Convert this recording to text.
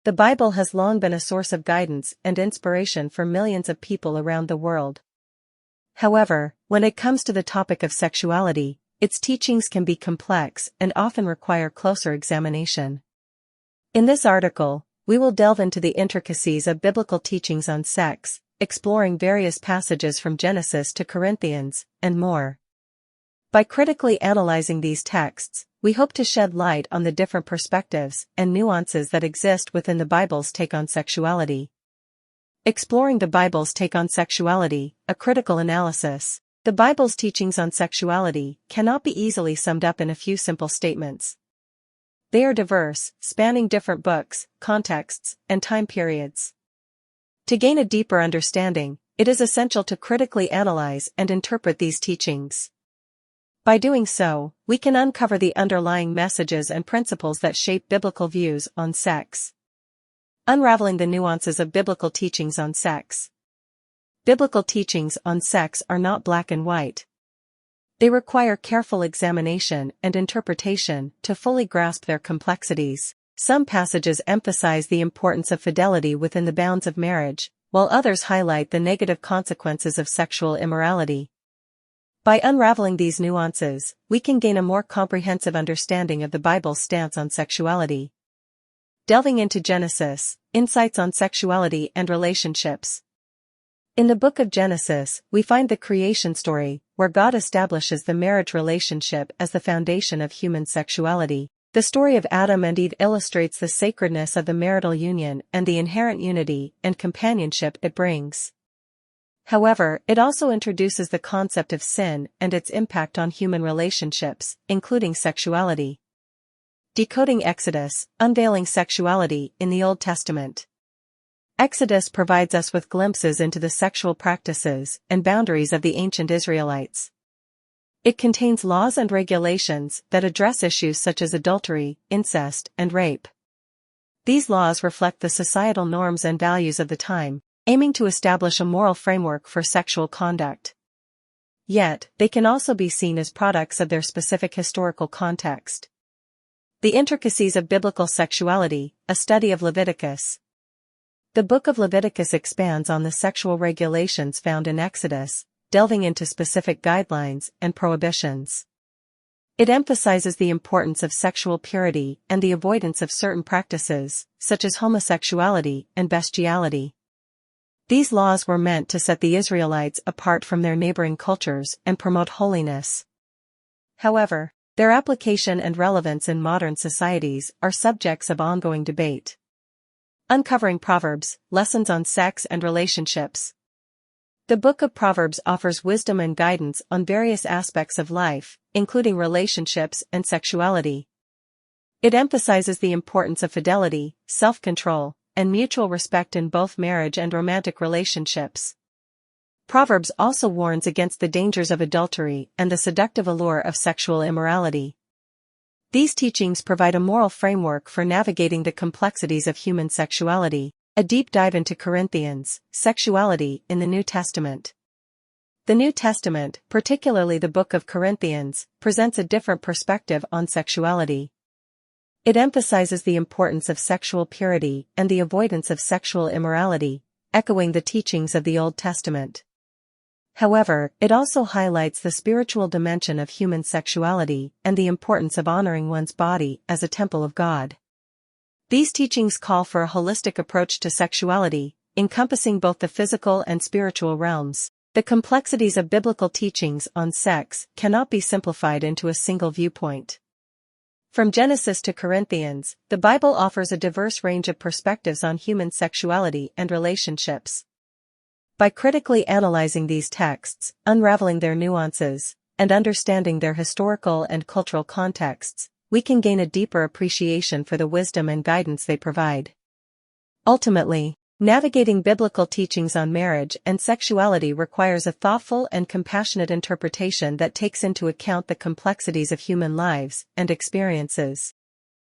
The Bible has long been a source of guidance and inspiration for millions of people around the world. However, when it comes to the topic of sexuality, its teachings can be complex and often require closer examination. In this article, we will delve into the intricacies of biblical teachings on sex, exploring various passages from Genesis to Corinthians, and more. By critically analyzing these texts, we hope to shed light on the different perspectives and nuances that exist within the Bible's take on sexuality. Exploring the Bible's take on sexuality, a critical analysis. The Bible's teachings on sexuality cannot be easily summed up in a few simple statements. They are diverse, spanning different books, contexts, and time periods. To gain a deeper understanding, it is essential to critically analyze and interpret these teachings. By doing so, we can uncover the underlying messages and principles that shape biblical views on sex. Unraveling the nuances of biblical teachings on sex. Biblical teachings on sex are not black and white. They require careful examination and interpretation to fully grasp their complexities. Some passages emphasize the importance of fidelity within the bounds of marriage, while others highlight the negative consequences of sexual immorality. By unraveling these nuances, we can gain a more comprehensive understanding of the Bible's stance on sexuality. Delving into Genesis, insights on sexuality and relationships. In the book of Genesis, we find the creation story, where God establishes the marriage relationship as the foundation of human sexuality. The story of Adam and Eve illustrates the sacredness of the marital union and the inherent unity and companionship it brings. However, it also introduces the concept of sin and its impact on human relationships, including sexuality. Decoding Exodus, unveiling sexuality in the Old Testament. Exodus provides us with glimpses into the sexual practices and boundaries of the ancient Israelites. It contains laws and regulations that address issues such as adultery, incest, and rape. These laws reflect the societal norms and values of the time, aiming to establish a moral framework for sexual conduct. Yet, they can also be seen as products of their specific historical context. The intricacies of biblical sexuality, a study of Leviticus. The book of Leviticus expands on the sexual regulations found in Exodus, delving into specific guidelines and prohibitions. It emphasizes the importance of sexual purity and the avoidance of certain practices, such as homosexuality and bestiality. These laws were meant to set the Israelites apart from their neighboring cultures and promote holiness. However, their application and relevance in modern societies are subjects of ongoing debate. Uncovering Proverbs, lessons on sex and relationships. The book of Proverbs offers wisdom and guidance on various aspects of life, including relationships and sexuality. It emphasizes the importance of fidelity, self-control, and mutual respect in both marriage and romantic relationships. Proverbs also warns against the dangers of adultery and the seductive allure of sexual immorality. These teachings provide a moral framework for navigating the complexities of human sexuality. A deep dive into Corinthians, sexuality in the New Testament. The New Testament, particularly the book of Corinthians, presents a different perspective on sexuality. It emphasizes the importance of sexual purity and the avoidance of sexual immorality, echoing the teachings of the Old Testament. However, it also highlights the spiritual dimension of human sexuality and the importance of honoring one's body as a temple of God. These teachings call for a holistic approach to sexuality, encompassing both the physical and spiritual realms. The complexities of biblical teachings on sex cannot be simplified into a single viewpoint. From Genesis to Corinthians, the Bible offers a diverse range of perspectives on human sexuality and relationships. By critically analyzing these texts, unraveling their nuances, and understanding their historical and cultural contexts, we can gain a deeper appreciation for the wisdom and guidance they provide. Ultimately, navigating biblical teachings on marriage and sexuality requires a thoughtful and compassionate interpretation that takes into account the complexities of human lives and experiences.